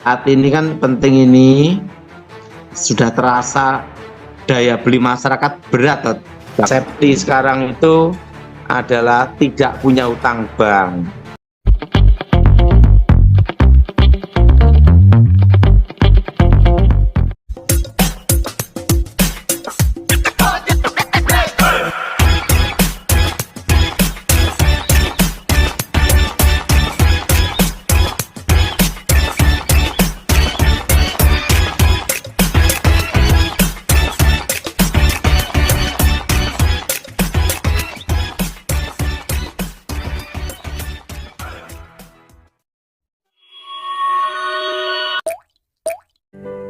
saat ini kan penting ini sudah terasa daya beli masyarakat berat. Safety sekarang itu adalah tidak punya utang bank.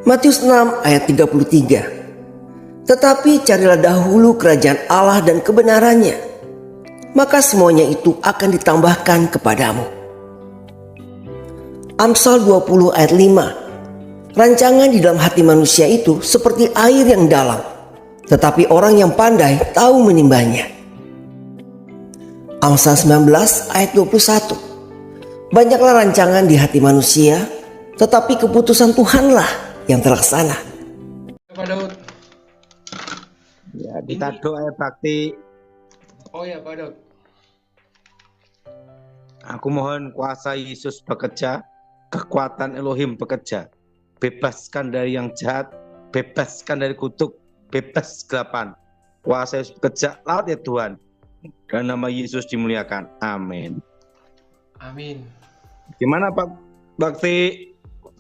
Matius 6 ayat 33. Tetapi carilah dahulu kerajaan Allah dan kebenarannya, maka semuanya itu akan ditambahkan kepadamu. Amsal 20 ayat 5. Rancangan di dalam hati manusia itu seperti air yang dalam, tetapi orang yang pandai tahu menimbanya. Amsal 19 ayat 21. Banyaklah rancangan di hati manusia, tetapi keputusan Tuhanlah yang terlaksana. Pak Daud. Ya, kita doa bakti. Oh ya Pak Daud. Aku mohon kuasa Yesus bekerja, kekuatan Elohim bekerja. Bebaskan dari yang jahat, bebaskan dari kutuk, bebas kegelapan. Kuasa Yesus bekerja, laut ya Tuhan. Dan nama Yesus dimuliakan. Amin. Amin. Gimana Pak Bakti?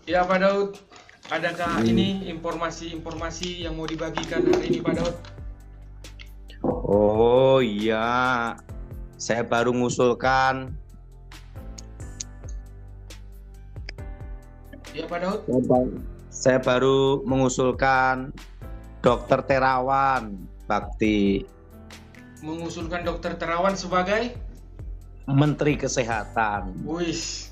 Ya Pak Daud. Adakah ini informasi-informasi yang mau dibagikan hari ini Pak Daud? Oh iya, saya baru mengusulkan. Ya Pak Daud. Saya baru mengusulkan Dokter Terawan Bakti. Mengusulkan Dokter Terawan sebagai Menteri Kesehatan. Wis.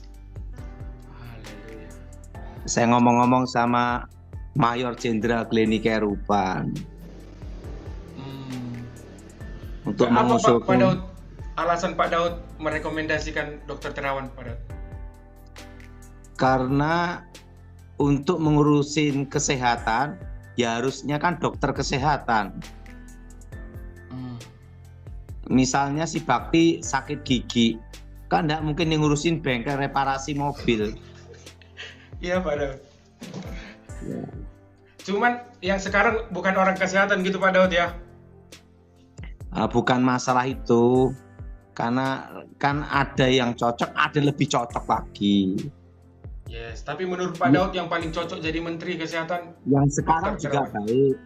Saya ngomong-ngomong sama Mayor Jenderal Glenny Kerupan untuk apa mengusulkan. Pak Daud? Alasan Pak Daud merekomendasikan Dokter Terawan Pak Daud? Karena untuk mengurusin kesehatan ya harusnya kan dokter kesehatan. Misalnya si Bakti sakit gigi, kan tidak mungkin ngurusin bengkel reparasi mobil. Iya Pak Daud. Ya. Cuman yang sekarang bukan orang kesehatan gitu Pak Daud ya? Bukan masalah itu, karena kan ada yang cocok, ada lebih cocok lagi. Yes, tapi menurut Pak Daud yang paling cocok jadi Menteri Kesehatan yang sekarang juga baik.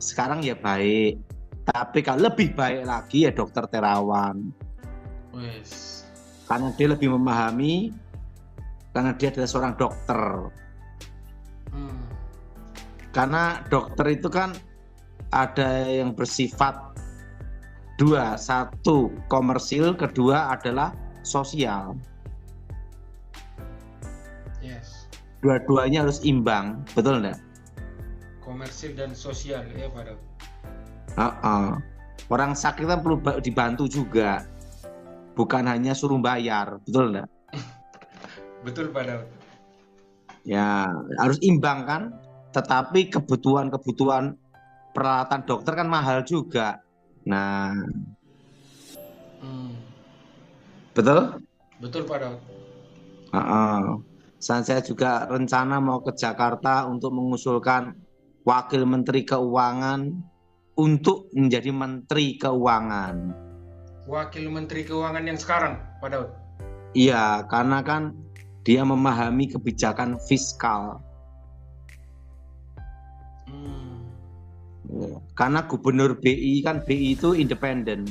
Sekarang ya baik, tapi kalau lebih baik lagi ya Dokter Terawan. Yes. Karena dia lebih memahami, karena dia adalah seorang dokter. Karena dokter itu kan ada yang bersifat dua, satu komersil, kedua adalah sosial. Yes. Dua-duanya harus imbang, betul enggak? Komersil dan sosial ya Pak Daud. Orang sakit kan perlu dibantu juga, bukan hanya suruh bayar, betul enggak? Betul Pak Daud. Ya harus imbang kan, tetapi kebutuhan peralatan dokter kan mahal juga. Nah, betul? Betul Pak Daud. Saya juga rencana mau ke Jakarta untuk mengusulkan Wakil Menteri Keuangan untuk menjadi Menteri Keuangan. Wakil Menteri Keuangan yang sekarang Pak Daud? Iya, karena kan dia memahami kebijakan fiskal. Karena Gubernur BI kan BI itu independen,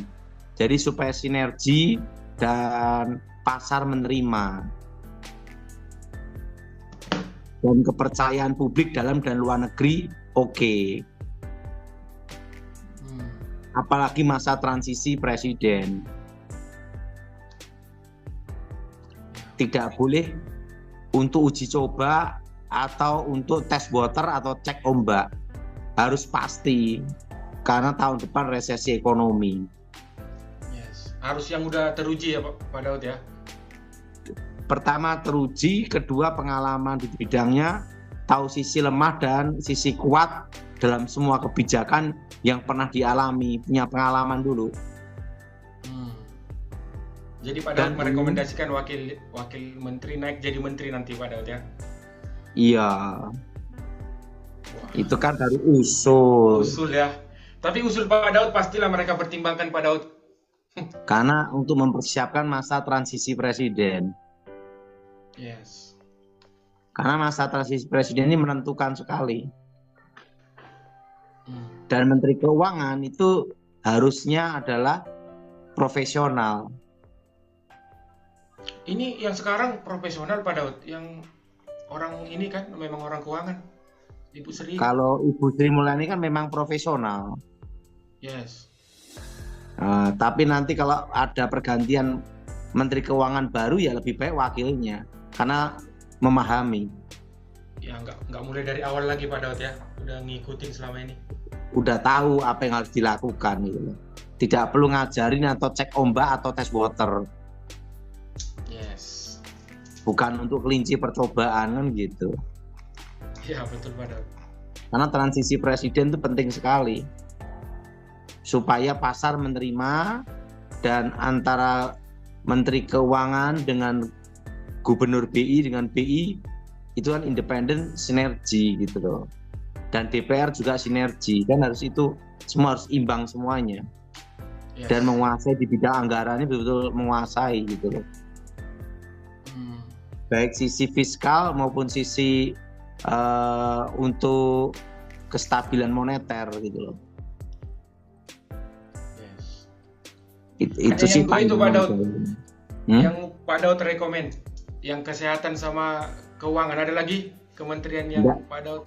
jadi supaya sinergi dan pasar menerima dan kepercayaan publik dalam dan luar negeri oke. Apalagi masa transisi presiden. Tidak boleh untuk uji coba atau untuk tes water atau cek ombak. Harus pasti, karena tahun depan resesi ekonomi. Yes. Harus yang udah teruji ya Pak Daud ya? pertama teruji, kedua pengalaman di bidangnya, tahu sisi lemah dan sisi kuat dalam semua kebijakan yang pernah dialami, punya pengalaman dulu. Jadi Pak Daud merekomendasikan wakil menteri naik jadi menteri nanti Pak Daud ya? Iya. Itu kan dari usul. Usul ya. Tapi usul Pak Daud pastilah mereka pertimbangkan Pak Daud. Karena untuk mempersiapkan masa transisi presiden. Yes. Karena masa transisi presiden ini menentukan sekali. Dan Menteri Keuangan itu harusnya adalah profesional. Ini yang sekarang profesional Pak Daud, yang orang ini kan memang orang keuangan, Ibu Sri. Kalau Ibu Sri Mulyani kan memang profesional. Yes. Tapi nanti kalau ada pergantian Menteri Keuangan baru ya lebih baik wakilnya, karena memahami. Ya nggak mulai dari awal lagi Pak Daud ya, udah ngikutin selama ini. Udah tahu apa yang harus dilakukan gitu. Tidak perlu ngajarin atau cek ombak atau tes water. Yes. Bukan untuk kelinci percobaan kan gitu. Ya betul Pak Daud. Karena transisi presiden itu penting sekali. Supaya pasar menerima dan antara Menteri Keuangan dengan Gubernur BI dengan BI itu kan independen, sinergi gitu loh. Dan DPR juga sinergi, kan harus itu semua harus imbang semuanya. Yes. Dan menguasai di bidang anggaran ini betul-betul menguasai gitu loh. Baik sisi fiskal maupun sisi untuk kestabilan moneter gitu loh. Yes. Itu sih itu Pak Daud. Yang Pak Daud rekomend, yang kesehatan sama keuangan, ada lagi kementerian yang enggak. Pak Daud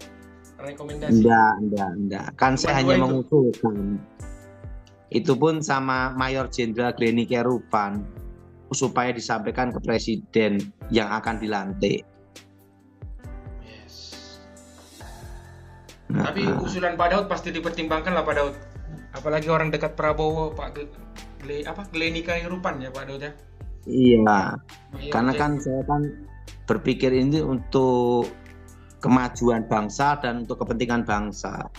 rekomendasi? Enggak. Kan saya hanya mengusulkan. Itu pun sama Mayor Jenderal Gleni Kerupan supaya disampaikan ke presiden yang akan dilantik. Yes. Tapi usulan Pak Daud pasti dipertimbangkan lah Pak Daud. Apalagi orang dekat Prabowo, Pak Gleni Kerupan ya Pak Daud ya. Iya. Karena kan saya kan berpikir ini untuk kemajuan bangsa dan untuk kepentingan bangsa.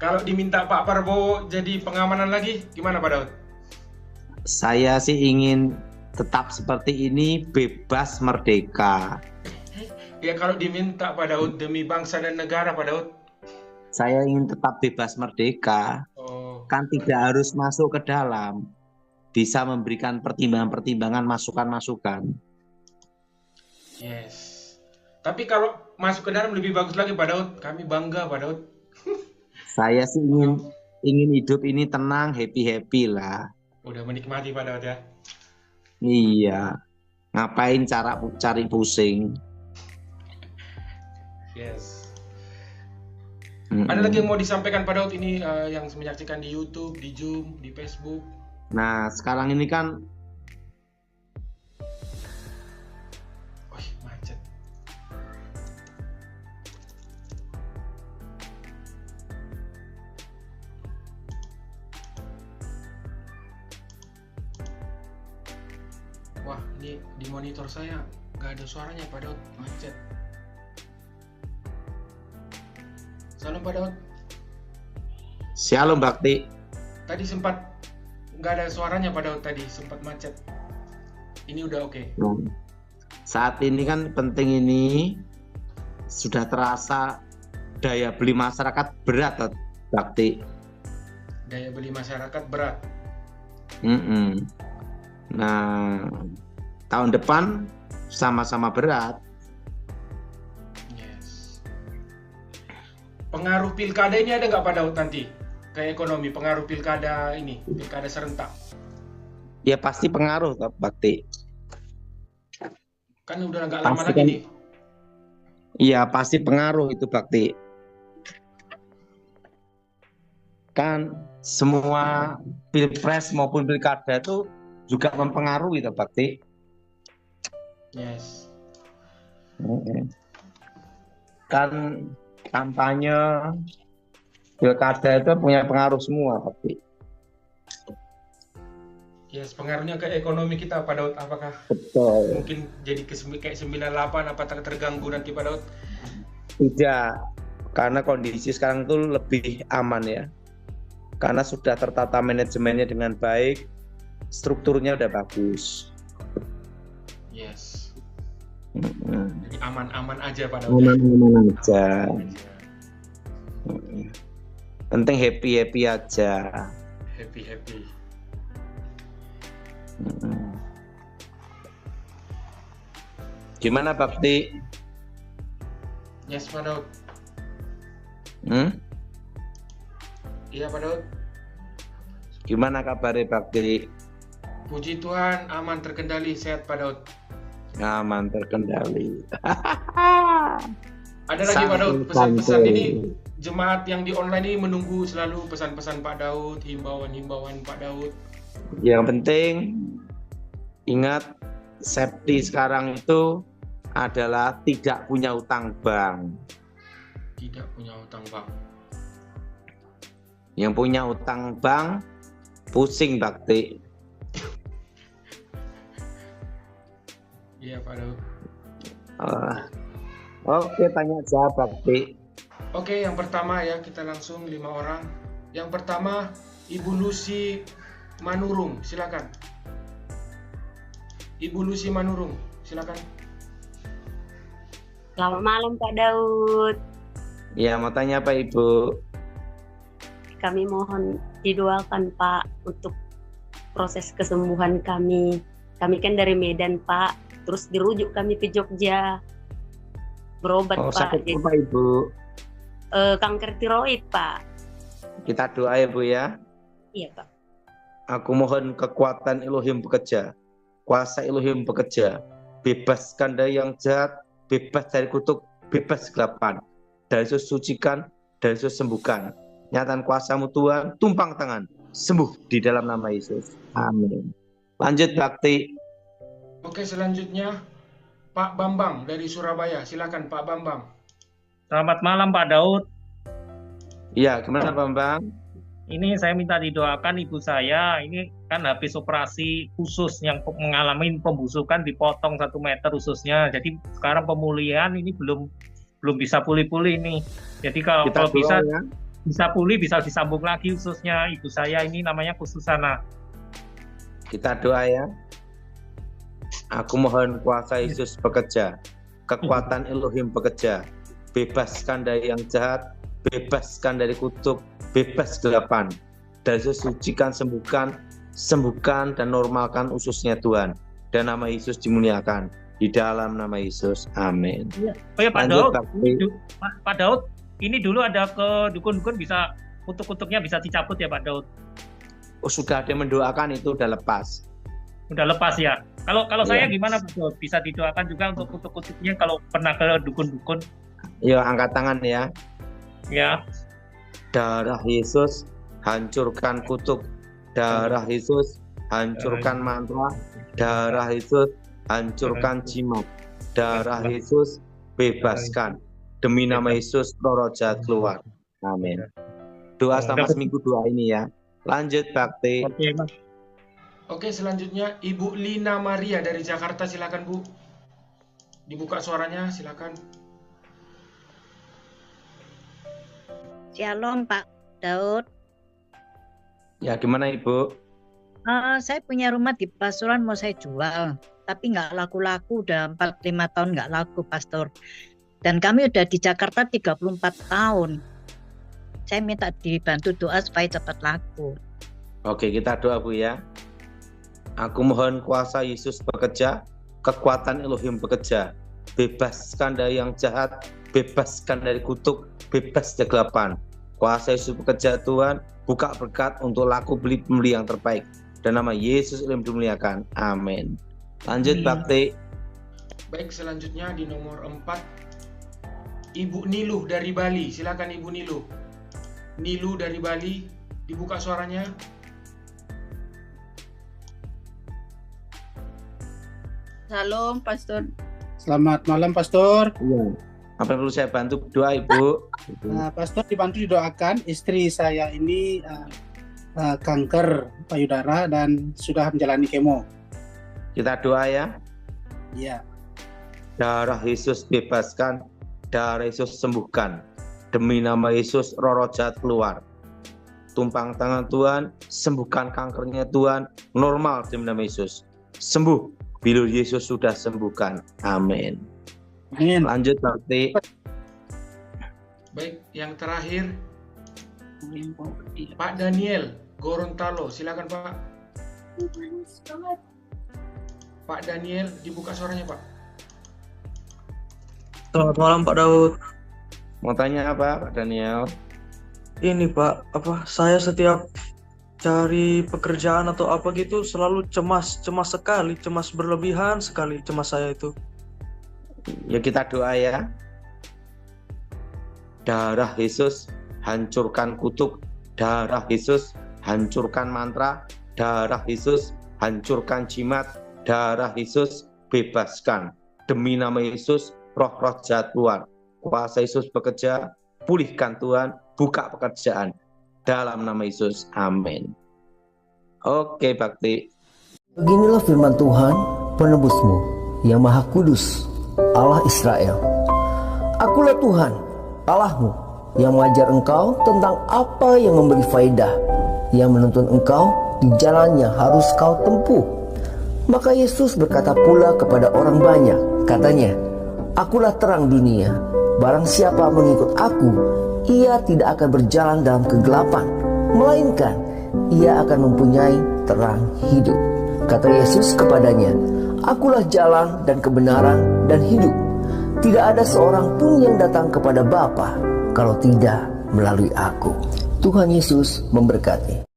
Kalau diminta Pak Prabowo jadi pengamanan lagi, gimana Pak Daud? Saya sih ingin tetap seperti ini, bebas merdeka. Ya kalau diminta Pak Daud demi bangsa dan negara Pak Daud. Saya ingin tetap bebas merdeka. Kan tidak harus masuk ke dalam. Bisa memberikan pertimbangan-pertimbangan, masukan-masukan. Yes. Tapi kalau masuk ke dalam lebih bagus lagi Pak Daud. Kami bangga Pak Daud. Saya sih ingin hidup ini tenang, happy lah. Udah menikmati Pak Daud ya. Iya. Ngapain cari pusing? Yes. Ada lagi yang mau disampaikan Pak Daud ini yang menyaksikan di YouTube, di Zoom, di Facebook? Nah, sekarang ini kan macet. Wah, ini di monitor saya nggak ada suaranya Pak Daud, macet. Salam Pak Daud. Shalom Bakti. Tadi sempat nggak ada suaranya Pak Daud, tadi sempat macet. Ini udah oke. Saat ini kan penting ini sudah terasa daya beli masyarakat berat, Bakti. Daya beli masyarakat berat. Nah, tahun depan sama-sama berat. Yes. Pengaruh pilkada ini ada nggak Pak Daud nanti? Ke ekonomi, pengaruh pilkada ini, pilkada serentak? Ya pasti pengaruh, Bakti. Kan udah nggak lama lagi nih. Iya pasti pengaruh itu Bakti. Kan semua pilpres maupun pilkada itu juga mempengaruhi itu Bakti. Yes. Kan kampanye pilkada itu punya pengaruh semua Bakti. Yes, pengaruhnya ke ekonomi kita Pak Daud, apakah Betul. mungkin jadi kayak 98, apakah terganggu nanti Pak Daud? Tidak, karena kondisi sekarang itu lebih aman ya. Karena sudah tertata manajemennya dengan baik, strukturnya udah bagus. Yes. Mm-mm. Jadi aman-aman aja Pak Daud. Aman-aman aja. Mm-mm. Penting happy-happy aja. Happy. Mm-mm. Gimana Bakti? Yes Pak Daud. Hmm? Iya Pak Daud. Gimana kabarnya Bakti? Puji Tuhan, aman, terkendali, sehat Pak Daud. Aman, terkendali. Ada lagi Pak Daud pesan-pesan Santai. ini, jemaat yang di online ini menunggu selalu pesan-pesan Pak Daud, himbauan-himbauan Pak Daud. Yang penting ingat, safety sekarang itu adalah tidak punya utang bank. Tidak punya utang bank. Yang punya utang bank pusing Bakti. Iya Pak Daud. Oke, tanya jawab Bakti. Oke, yang pertama ya, kita langsung 5 orang. Yang pertama, Ibu Lucy Manurung, silakan. Ibu Lucy Manurung, silakan. Selamat malam Pak Daud. Ya, mau tanya apa Ibu? Kami mohon didoakan Pak untuk proses kesembuhan kami. Kami kan dari Medan Pak, terus dirujuk kami ke Jogja. Berobat Pak. Sakit apa Ibu? Kanker tiroid Pak. Kita doa ya Bu ya. Iya Pak. Aku mohon kekuatan Elohim bekerja, kuasa Elohim bekerja, bebaskan dari yang jahat, bebas dari kutuk, bebas kegelapan, dari Yesus sucikan, dari Yesus sembuhkan. Nyatakan kuasa-Mu Tuhan, tumpang tangan, sembuh di dalam nama Yesus. Amin. Lanjut Bakti. Oke, selanjutnya Pak Bambang dari Surabaya, silakan Pak Bambang. Selamat malam Pak Daud. Iya, gimana Bambang? Ini saya minta didoakan ibu saya. Ini kan habis operasi usus yang mengalami pembusukan, dipotong 1 meter ususnya. Jadi sekarang pemulihan ini belum bisa pulih-pulih nih. Jadi kalau bisa ya, bisa pulih, bisa disambung lagi ususnya. Ibu saya ini namanya Kususana. Kita doa ya. Aku mohon kuasa Yesus bekerja, kekuatan Elohim bekerja, bebaskan dari yang jahat, bebaskan dari kutuk, bebas kegelapan, dari Yesus sucikan, sembuhkan dan normalkan ususnya Tuhan, dan nama Yesus dimuliakan di dalam nama Yesus. Amin. Oh ya Pak Daud, Pak Daud, ini dulu ada ke dukun-dukun, bisa kutuk-kutuknya bisa dicabut ya Pak Daud? Oh, sudah ada yang mendoakan, itu udah lepas. Udah lepas ya. Kalau saya gimana Pak Daud? Bisa didoakan juga untuk kutuk-kutuknya kalau pernah ke dukun-dukun? Ya, angkat tangan ya. Ya. Darah Yesus hancurkan kutuk, darah Yesus hancurkan mantra, darah Yesus hancurkan jimat, darah Yesus bebaskan. Demi nama Yesus roh jahat keluar. Amin. Doa selama seminggu doa ini ya. Lanjut Bakti. Oke, selanjutnya Ibu Lina Maria dari Jakarta, silakan Bu. Dibuka suaranya, silakan. Shalom Pak Daud. Ya, gimana Ibu? Saya punya rumah di Pasuruan mau saya jual, tapi nggak laku-laku, udah 4-5 tahun nggak laku Pastor. Dan kami udah di Jakarta 34 tahun. Saya minta dibantu doa supaya cepat laku. Oke, kita doa Bu ya. Aku mohon kuasa Yesus bekerja, kekuatan Elohim bekerja, bebaskan dari yang jahat, bebaskan dari kutuk, bebas dari kegelapan. Kuasa Yesus bekerja Tuhan, buka berkat untuk laku beli pembeli yang terbaik. Dan nama Yesus Elohim dimuliakan. Amin. Lanjut Bakti. Baik, selanjutnya di nomor 4 Ibu Niluh dari Bali, silakan Ibu Niluh. Niluh dari Bali, dibuka suaranya. Shalom, Pastor. Selamat malam, Pastor. Iya. Apa yang perlu saya bantu doa, Ibu? Pastor dibantu didoakan, istri saya ini kanker payudara dan sudah menjalani kemo. Kita doa ya. Iya. Darah Yesus bebaskan, darah Yesus sembuhkan. Demi nama Yesus, roh jahat keluar. Tumpang tangan Tuhan, sembuhkan kankernya Tuhan, normal demi nama Yesus. Sembuh, bila Yesus sudah sembuhkan. Amin. Amin. Lanjut Bakti. Baik, yang terakhir Pak Daniel Gorontalo, silakan Pak. Pak Daniel, dibuka suaranya Pak. Selamat malam Pak Daud. Mau tanya apa Pak Daniel? Ini Pak, saya setiap cari pekerjaan atau apa gitu selalu cemas sekali, cemas berlebihan sekali cemas saya itu. Ya kita doa ya. Darah Yesus hancurkan kutuk, darah Yesus hancurkan mantra, darah Yesus hancurkan jimat, darah Yesus bebaskan. Demi nama Yesus, roh-roh jahat keluar. Kuasa Yesus bekerja, pulihkan Tuhan, buka pekerjaan. Dalam nama Yesus, amin. Oke Bakti. Beginilah firman Tuhan, penebusmu, yang maha kudus, Allah Israel. Akulah Tuhan, Allahmu, yang mengajar engkau tentang apa yang memberi faedah, yang menuntun engkau di jalan yang harus kau tempuh. Maka Yesus berkata pula kepada orang banyak, katanya, Akulah terang dunia, barang siapa mengikut aku, ia tidak akan berjalan dalam kegelapan, melainkan ia akan mempunyai terang hidup. Kata Yesus kepadanya, Akulah jalan dan kebenaran dan hidup. Tidak ada seorang pun yang datang kepada Bapa kalau tidak melalui aku. Tuhan Yesus memberkati.